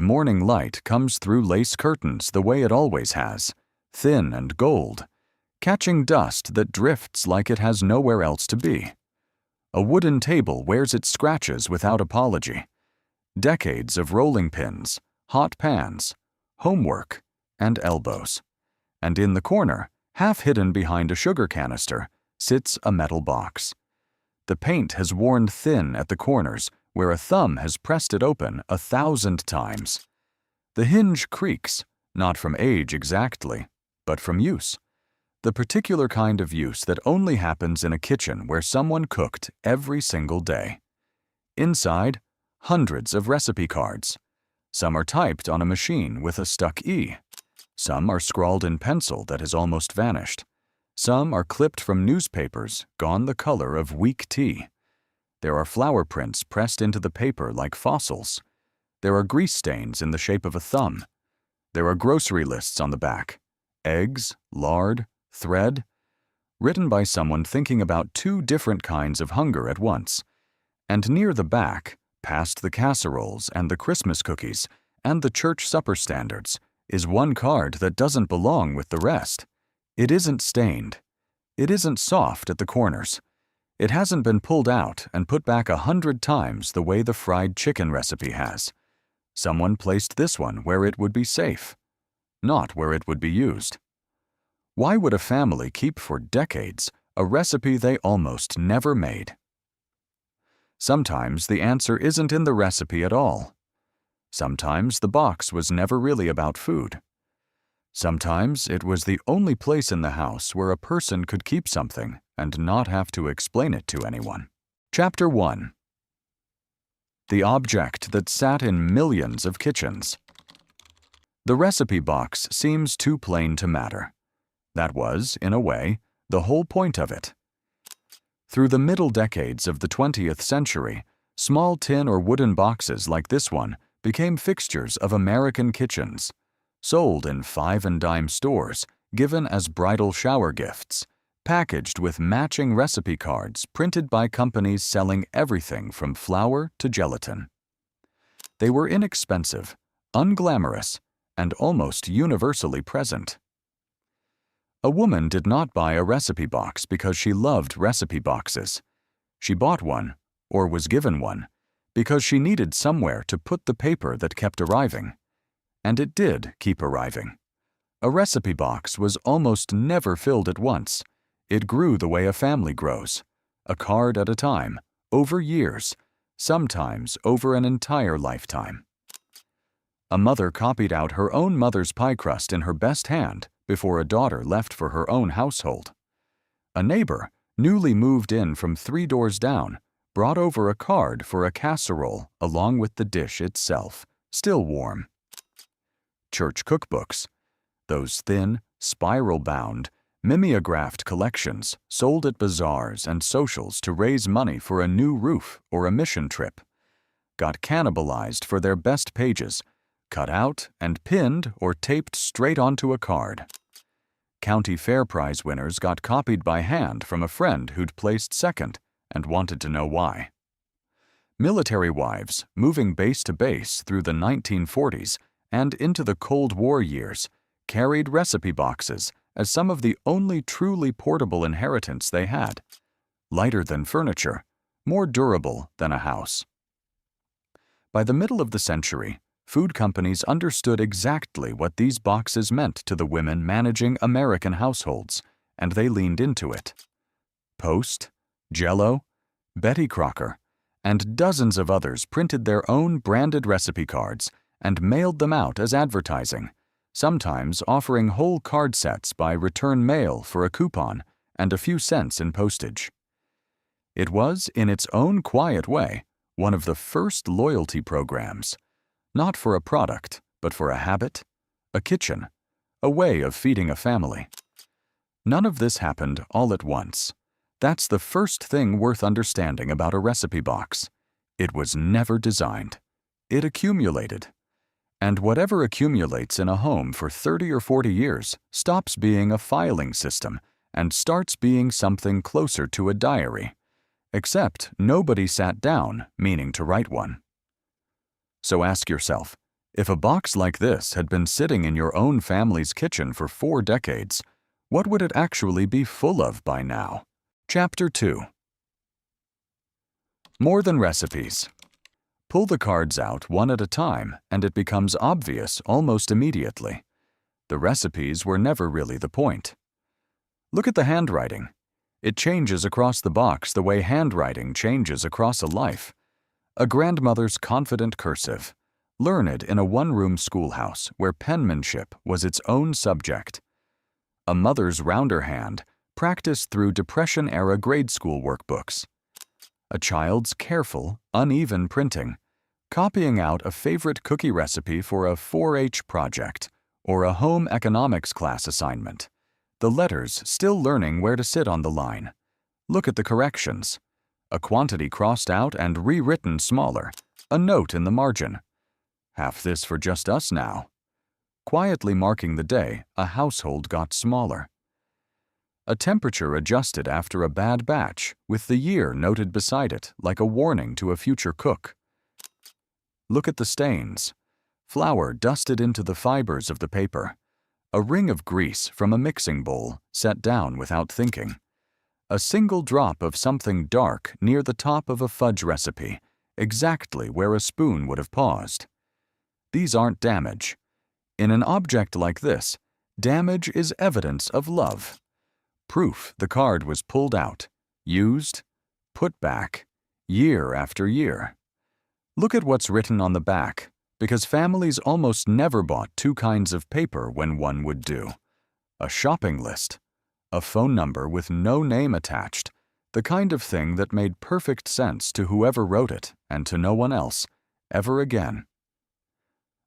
Morning light comes through lace curtains the way it always has, thin and gold, catching dust that drifts like it has nowhere else to be. A wooden table wears its scratches without apology. Decades of rolling pins, hot pans, homework, and elbows. And in the corner, half hidden behind a sugar canister, sits a metal box. The paint has worn thin at the corners where a thumb has pressed it open 1,000 times. The hinge creaks, not from age exactly, but from use. The particular kind of use that only happens in a kitchen where someone cooked every single day. Inside, hundreds of recipe cards. Some are typed on a machine with a stuck E. Some are scrawled in pencil that has almost vanished. Some are clipped from newspapers, gone the color of weak tea. There are flower prints pressed into the paper like fossils. There are grease stains in the shape of a thumb. There are grocery lists on the back. Eggs, lard, thread, written by someone thinking about 2 different kinds of hunger at once. And near the back, past the casseroles and the Christmas cookies and the church supper standards, is one card that doesn't belong with the rest. It isn't stained. It isn't soft at the corners. It hasn't been pulled out and put back 100 times the way the fried chicken recipe has. Someone placed this one where it would be safe, not where it would be used. Why would a family keep for decades a recipe they almost never made? Sometimes the answer isn't in the recipe at all. Sometimes the box was never really about food. Sometimes it was the only place in the house where a person could keep something and not have to explain it to anyone. Chapter 1. The object that sat in millions of kitchens. The recipe box seems too plain to matter. That was, in a way, the whole point of it. Through the middle decades of the 20th century, small tin or wooden boxes like this one became fixtures of American kitchens, sold in 5 and dime stores, given as bridal shower gifts, packaged with matching recipe cards printed by companies selling everything from flour to gelatin. They were inexpensive, unglamorous, and almost universally present. A woman did not buy a recipe box because she loved recipe boxes. She bought one, or was given one, because she needed somewhere to put the paper that kept arriving. And it did keep arriving. A recipe box was almost never filled at once. It grew the way a family grows, a card at a time, over years, sometimes over an entire lifetime. A mother copied out her own mother's pie crust in her best hand before a daughter left for her own household. A neighbor, newly moved in from 3 doors down, brought over a card for a casserole along with the dish itself, still warm. Church cookbooks, those thin, spiral-bound, mimeographed collections sold at bazaars and socials to raise money for a new roof or a mission trip, got cannibalized for their best pages, cut out and pinned or taped straight onto a card. County Fair Prize winners got copied by hand from a friend who'd placed second and wanted to know why. Military wives, moving base to base through the 1940s and into the Cold War years, carried recipe boxes as some of the only truly portable inheritance they had. Lighter than furniture, more durable than a house. By the middle of the century, food companies understood exactly what these boxes meant to the women managing American households, and they leaned into it. Post, Jell-O, Betty Crocker, and dozens of others printed their own branded recipe cards and mailed them out as advertising, sometimes offering whole card sets by return mail for a coupon and a few cents in postage. It was, in its own quiet way, one of the first loyalty programs. Not for a product, but for a habit, a kitchen, a way of feeding a family. None of this happened all at once. That's the first thing worth understanding about a recipe box. It was never designed. It accumulated. And whatever accumulates in a home for 30 or 40 years stops being a filing system and starts being something closer to a diary. Except nobody sat down meaning to write one. So ask yourself, If a box like this had been sitting in your own family's kitchen for 4 decades, what would it actually be full of by now? Chapter 2. More than recipes. Pull the cards out one at a time, and it becomes obvious almost immediately. The recipes were never really the point. Look at the handwriting. It changes across the box the way handwriting changes across a life. A grandmother's confident cursive, learned in a one-room schoolhouse where penmanship was its own subject. A mother's rounder hand, practiced through Depression-era grade school workbooks. A child's careful, uneven printing, copying out a favorite cookie recipe for a 4-H project or a home economics class assignment. The letters still learning where to sit on the line. Look at the corrections. A quantity crossed out and rewritten smaller, a note in the margin. Half this for just us now. Quietly marking the day, a household got smaller. A temperature adjusted after a bad batch, with the year noted beside it like a warning to a future cook. Look at the stains. Flour dusted into the fibers of the paper. A ring of grease from a mixing bowl set down without thinking. A single drop of something dark near the top of a fudge recipe, exactly where a spoon would have paused. These aren't damage. In an object like this, damage is evidence of love. Proof the card was pulled out, used, put back, year after year. Look at what's written on the back, because families almost never bought 2 kinds of paper when one would do. A shopping list, a phone number with no name attached, the kind of thing that made perfect sense to whoever wrote it and to no one else, ever again.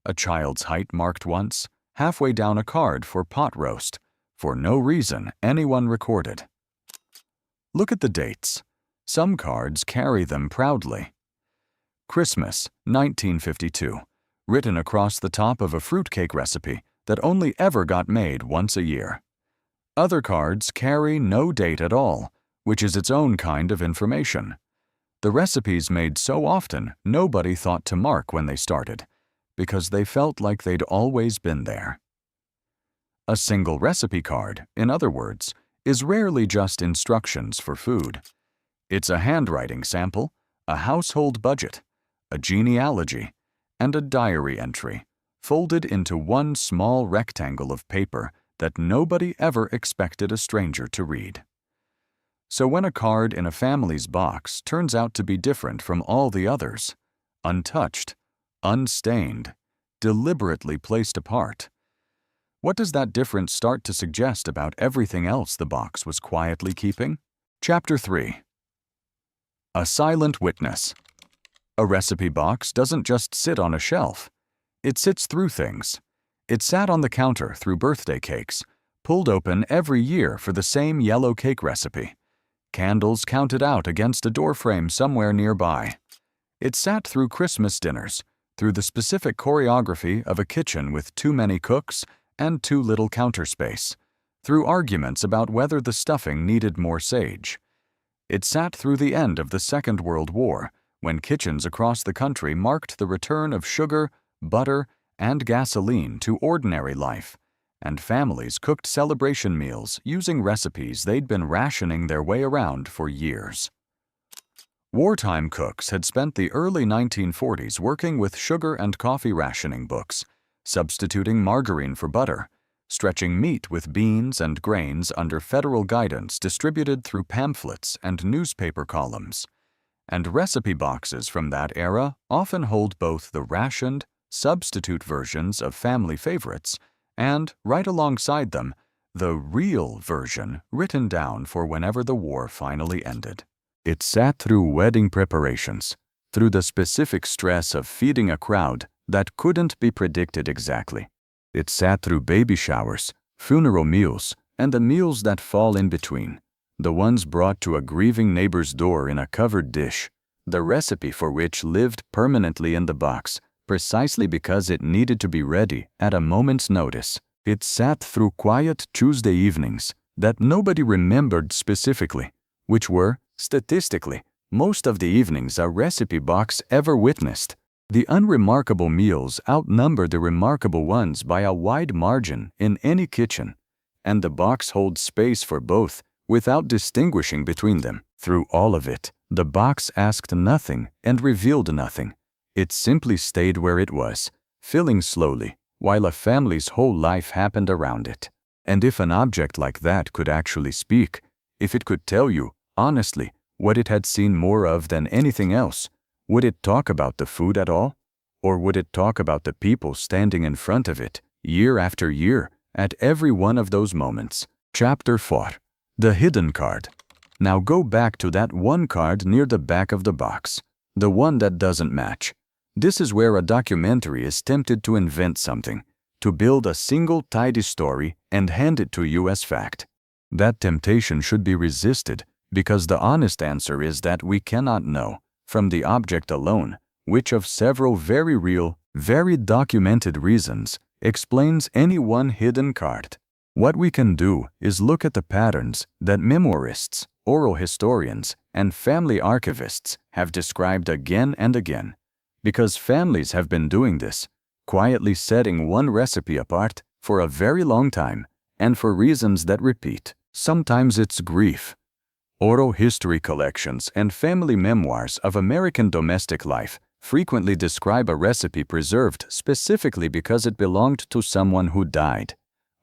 A child's height marked once, halfway down a card for pot roast, for no reason anyone recorded. Look at the dates. Some cards carry them proudly. Christmas, 1952, written across the top of a fruitcake recipe that only ever got made once a year. Other cards carry no date at all, which is its own kind of information. The recipes made so often nobody thought to mark when they started, because they felt like they'd always been there. A single recipe card, in other words, is rarely just instructions for food. It's a handwriting sample, a household budget, a genealogy, and a diary entry, folded into one small rectangle of paper that nobody ever expected a stranger to read. So when a card in a family's box turns out to be different from all the others, untouched, unstained, deliberately placed apart, what does that difference start to suggest about everything else the box was quietly keeping? Chapter 3. A silent witness. A recipe box doesn't just sit on a shelf. It sits through things. It sat on the counter through birthday cakes, pulled open every year for the same yellow cake recipe. Candles counted out against a doorframe somewhere nearby. It sat through Christmas dinners, through the specific choreography of a kitchen with too many cooks and too little counter space, through arguments about whether the stuffing needed more sage. It sat through the end of the Second World War, when kitchens across the country marked the return of sugar, butter, and gasoline to ordinary life, and families cooked celebration meals using recipes they'd been rationing their way around for years. Wartime cooks had spent the early 1940s working with sugar and coffee rationing books, substituting margarine for butter, stretching meat with beans and grains under federal guidance distributed through pamphlets and newspaper columns. And recipe boxes from that era often hold both the rationed, substitute versions of family favorites and, right alongside them, the real version written down for whenever the war finally ended. It sat through wedding preparations, through the specific stress of feeding a crowd that couldn't be predicted exactly. It sat through baby showers, funeral meals, and the meals that fall in between, the ones brought to a grieving neighbor's door in a covered dish, the recipe for which lived permanently in the box, precisely because it needed to be ready at a moment's notice. It sat through quiet Tuesday evenings that nobody remembered specifically, which were, statistically, most of the evenings a recipe box ever witnessed. The unremarkable meals outnumber the remarkable ones by a wide margin in any kitchen, and the box holds space for both without distinguishing between them. Through all of it, the box asked nothing and revealed nothing. It simply stayed where it was, filling slowly, while a family's whole life happened around it. And if an object like that could actually speak, if it could tell you, honestly, what it had seen more of than anything else, would it talk about the food at all? Or would it talk about the people standing in front of it, year after year, at every one of those moments? Chapter 4. The Hidden Card. Now go back to that one card near the back of the box, the one that doesn't match. This is where a documentary is tempted to invent something, to build a single tidy story and hand it to you as fact. That temptation should be resisted, because the honest answer is that we cannot know, from the object alone, which of several very real, very documented reasons explains any one hidden card. What we can do is look at the patterns that memoirists, oral historians, and family archivists have described again and again, because families have been doing this, quietly setting one recipe apart for a very long time, and for reasons that repeat. Sometimes it's grief. Oral history collections and family memoirs of American domestic life frequently describe a recipe preserved specifically because it belonged to someone who died.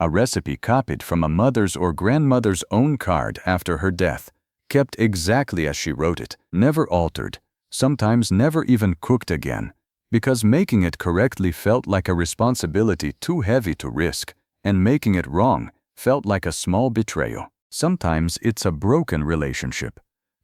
A recipe copied from a mother's or grandmother's own card after her death, kept exactly as she wrote it, never altered, sometimes never even cooked again, because making it correctly felt like a responsibility too heavy to risk, and making it wrong felt like a small betrayal. Sometimes it's a broken relationship.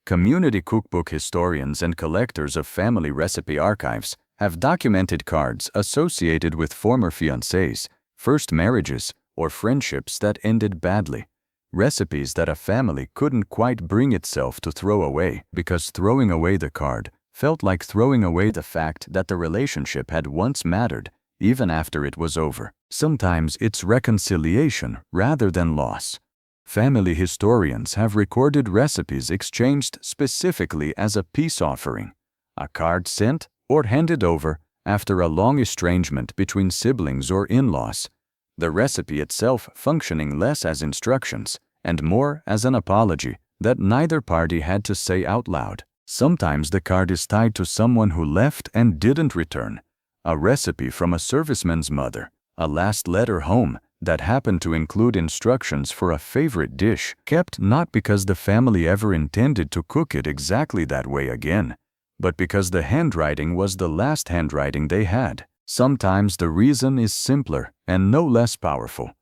Community cookbook historians and collectors of family recipe archives have documented cards associated with former fiancés, first marriages, or friendships that ended badly. Recipes that a family couldn't quite bring itself to throw away, because throwing away the card felt like throwing away the fact that the relationship had once mattered, even after it was over. Sometimes it's reconciliation rather than loss. Family historians have recorded recipes exchanged specifically as a peace offering, a card sent or handed over after a long estrangement between siblings or in-laws, the recipe itself functioning less as instructions and more as an apology that neither party had to say out loud. Sometimes the card is tied to someone who left and didn't return, a recipe from a serviceman's mother, a last letter home that happened to include instructions for a favorite dish, kept not because the family ever intended to cook it exactly that way again, but because the handwriting was the last handwriting they had. Sometimes the reason is simpler and no less powerful.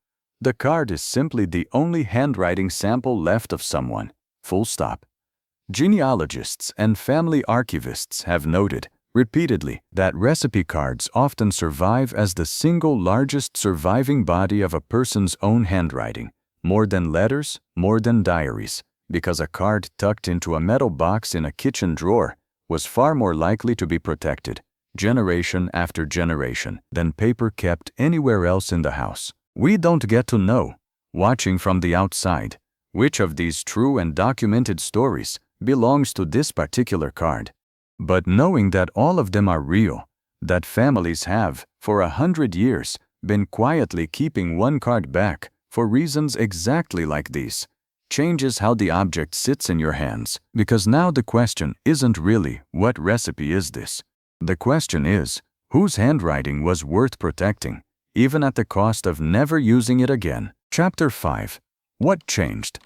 The card is simply the only handwriting sample left of someone. Full stop. Genealogists and family archivists have noted repeatedly that recipe cards often survive as the single largest surviving body of a person's own handwriting, more than letters, more than diaries, because a card tucked into a metal box in a kitchen drawer was far more likely to be protected, generation after generation, than paper kept anywhere else in the house. We don't get to know, watching from the outside, which of these true and documented stories belongs to this particular card. But knowing that all of them are real, that families have, for 100 years, been quietly keeping one card back for reasons exactly like these, changes how the object sits in your hands, because now the question isn't really, what recipe is this? The question is, whose handwriting was worth protecting, even at the cost of never using it again? Chapter 5. What changed?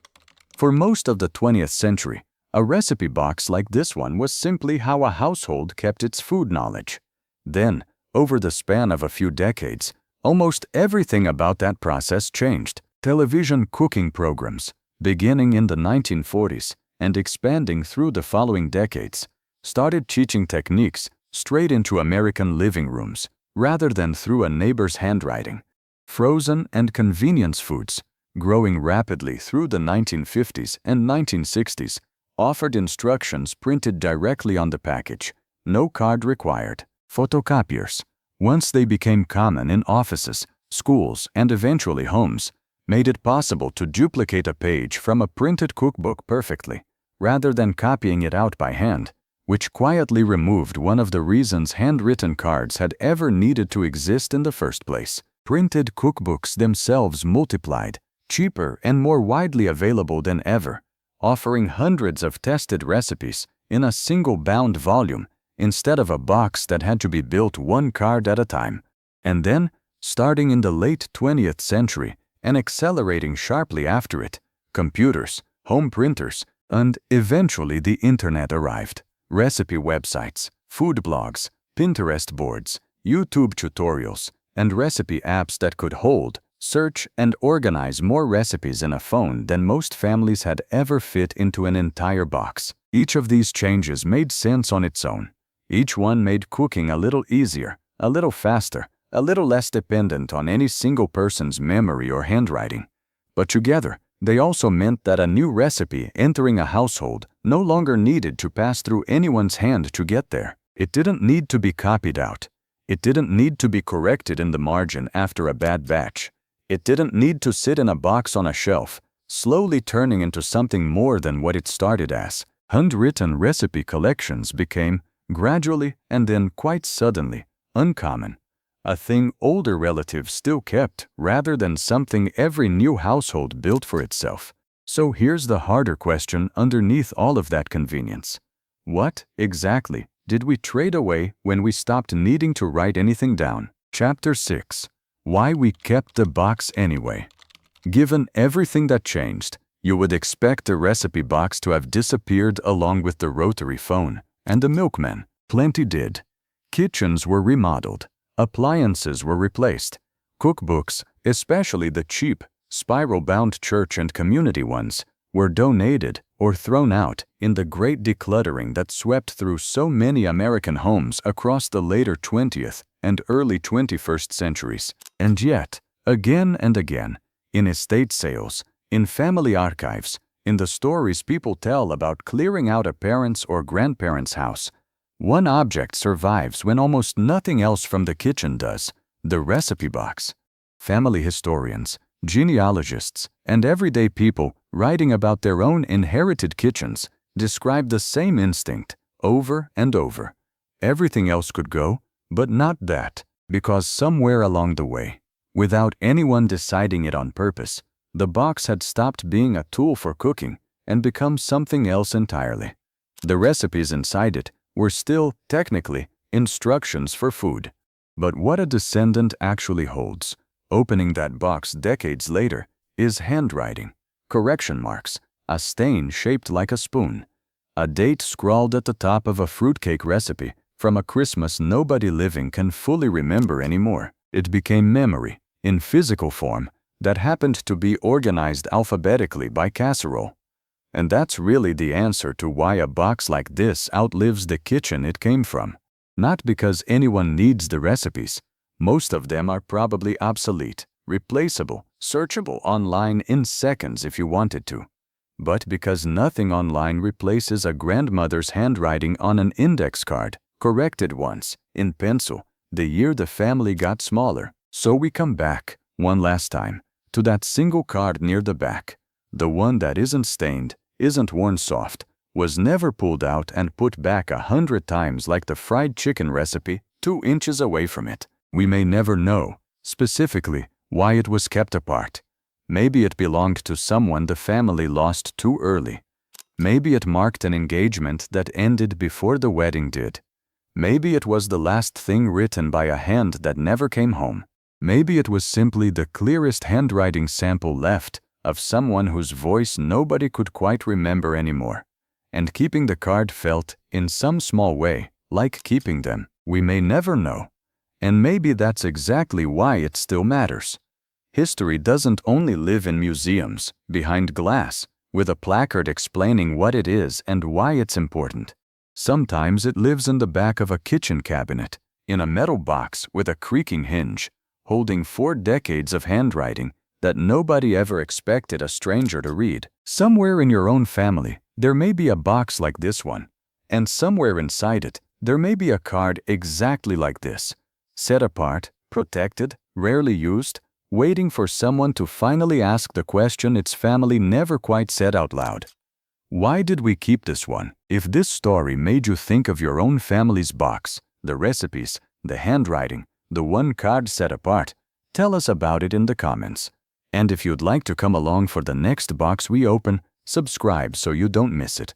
For most of the 20th century, a recipe box like this one was simply how a household kept its food knowledge. Then, over the span of a few decades, almost everything about that process changed. Television cooking programs, beginning in the 1940s and expanding through the following decades, started teaching techniques straight into American living rooms, rather than through a neighbor's handwriting. Frozen and convenience foods, growing rapidly through the 1950s and 1960s, offered instructions printed directly on the package, no card required. Photocopiers, once they became common in offices, schools, and eventually homes, made it possible to duplicate a page from a printed cookbook perfectly, rather than copying it out by hand, which quietly removed one of the reasons handwritten cards had ever needed to exist in the first place. Printed cookbooks themselves multiplied, cheaper and more widely available than ever, offering hundreds of tested recipes in a single bound volume instead of a box that had to be built one card at a time. And then, starting in the late 20th century and accelerating sharply after it, computers, home printers, and eventually the internet arrived. Recipe websites, food blogs, Pinterest boards, YouTube tutorials, and recipe apps that could hold, search, and organize more recipes in a phone than most families had ever fit into an entire box. Each of these changes made sense on its own. Each one made cooking a little easier, a little faster, a little less dependent on any single person's memory or handwriting. But together, they also meant that a new recipe entering a household no longer needed to pass through anyone's hand to get there. It didn't need to be copied out. It didn't need to be corrected in the margin after a bad batch. It didn't need to sit in a box on a shelf, slowly turning into something more than what it started as. Handwritten recipe collections became, gradually and then quite suddenly, uncommon. A thing older relatives still kept rather than something every new household built for itself. So here's the harder question underneath all of that convenience. What, exactly, did we trade away when we stopped needing to write anything down? Chapter 6. Why we kept the box anyway. Given everything that changed, you would expect the recipe box to have disappeared along with the rotary phone and the milkman. Plenty did. Kitchens were remodeled. Appliances were replaced. Cookbooks, especially the cheap, spiral-bound church and community ones, were donated or thrown out in the great decluttering that swept through so many American homes across the later 20th and early 21st centuries. And yet, again and again, in estate sales, in family archives, in the stories people tell about clearing out a parent's or grandparent's house, one object survives when almost nothing else from the kitchen does: the recipe box. Family historians, genealogists, and everyday people writing about their own inherited kitchens describe the same instinct over and over. Everything else could go, but not that, because somewhere along the way, without anyone deciding it on purpose, the box had stopped being a tool for cooking and become something else entirely. The recipes inside it were still, technically, instructions for food. But what a descendant actually holds, opening that box decades later, is handwriting, correction marks, a stain shaped like a spoon, a date scrawled at the top of a fruitcake recipe from a Christmas nobody living can fully remember anymore. It became memory, in physical form, that happened to be organized alphabetically by casserole. And that's really the answer to why a box like this outlives the kitchen it came from. Not because anyone needs the recipes. Most of them are probably obsolete, replaceable, searchable online in seconds if you wanted to. But because nothing online replaces a grandmother's handwriting on an index card, corrected once, in pencil, the year the family got smaller. So we come back, one last time, to that single card near the back. The one that isn't stained, isn't worn soft, was never pulled out and put back 100 times like the fried chicken recipe 2 inches away from it. We may never know, specifically, why it was kept apart. Maybe it belonged to someone the family lost too early. Maybe it marked an engagement that ended before the wedding did. Maybe it was the last thing written by a hand that never came home. Maybe it was simply the clearest handwriting sample left of someone whose voice nobody could quite remember anymore. And keeping the card felt, in some small way, like keeping them. We may never know. And maybe that's exactly why it still matters. History doesn't only live in museums, behind glass, with a placard explaining what it is and why it's important. Sometimes it lives in the back of a kitchen cabinet, in a metal box with a creaking hinge, holding 4 decades of handwriting that nobody ever expected a stranger to read. Somewhere in your own family, there may be a box like this one, and somewhere inside it, there may be a card exactly like this, set apart, protected, rarely used, waiting for someone to finally ask the question its family never quite said out loud. Why did we keep this one? If this story made you think of your own family's box, the recipes, the handwriting, the one card set apart, tell us about it in the comments. And if you'd like to come along for the next box we open, subscribe so you don't miss it.